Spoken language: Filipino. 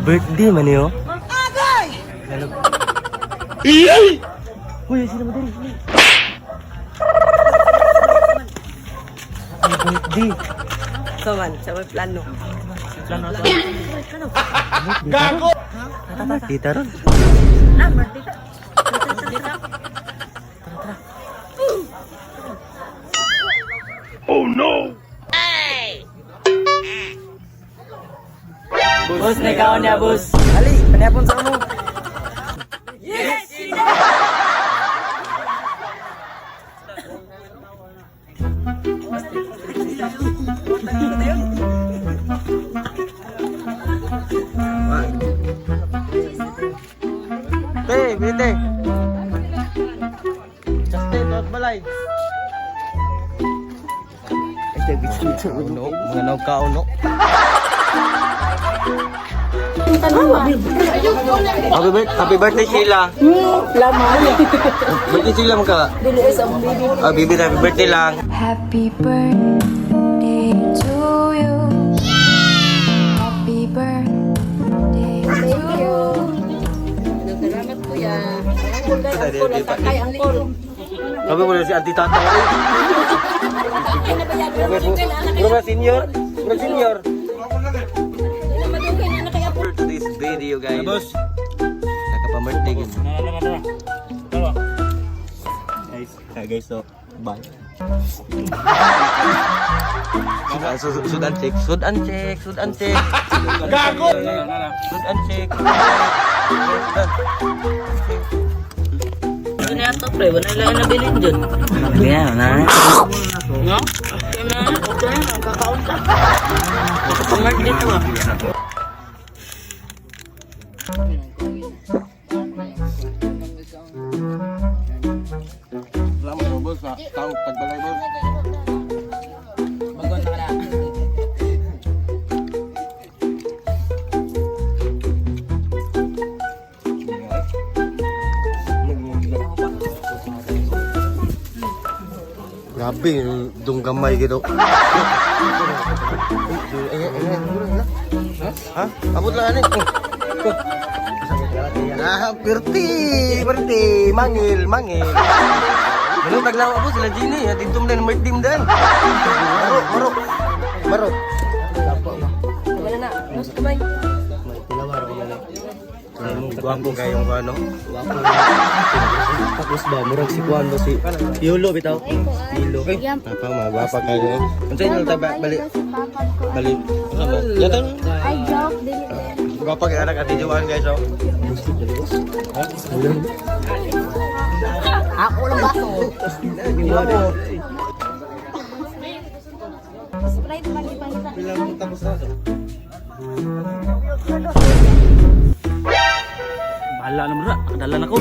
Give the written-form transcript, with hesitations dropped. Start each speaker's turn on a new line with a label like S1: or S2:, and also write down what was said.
S1: birthday man yun.
S2: Agay!
S1: Uy, sino mo dali? Birthday.
S2: Kaman, sa may plano.
S1: Gago! Kita ron.
S2: Ah, birthday ka.
S1: Boss, nagkaon niya, boss.
S2: Ali, panapon sa mo.
S1: Bite. Chaste, tot balay. No, mga nagkaon, no? Happy birthday, Sheila.
S2: Laman.
S1: Birthday Sheila mo ka.
S2: Dili is ang baby.
S1: Ah, bibi, happy birthday lang.
S3: Happy birthday to you. Happy birthday.
S2: Thank you. Salamat kuya. Kay angkol.
S1: Sabi mo na si Auntie Tata. Puro senior. For today's video, guys. Boss. Nakapa-birthday guys. Guys, so bye. Sudan check. Gago. Sudan check.
S2: Ano na ito, pre? Wala lang nabilin dyan.
S1: Ganyan na.
S2: No? Okay na. Kakaon ka. Pamart dito ah.
S1: Salamat mo, boss. Tawag pagbalay, boss.
S2: Bagon na ka na.
S1: Grabe, dung gamay gitu. Ha? Abot lang ani. Ah, birthday, mangil. Ano taglaw ako sila Gini, tintum din mertim dan. Maro.
S2: Wala na. Mas kamay.
S1: Tilawar ko na. Guwapo kayong ano? Tapos ba, murag si Juan si Piolo bitaw. Piolo. Papa, magwapa kayo. Unsa inyo balik. Ano? Yatan.
S3: I joke, dili.
S1: Gwapa kay anak ati Juan guys, oh.
S2: Ako lang baso.
S3: Sprite pag-ipangita.
S1: Bilang tapos na.
S4: Bahala naman na, nakadalan ako.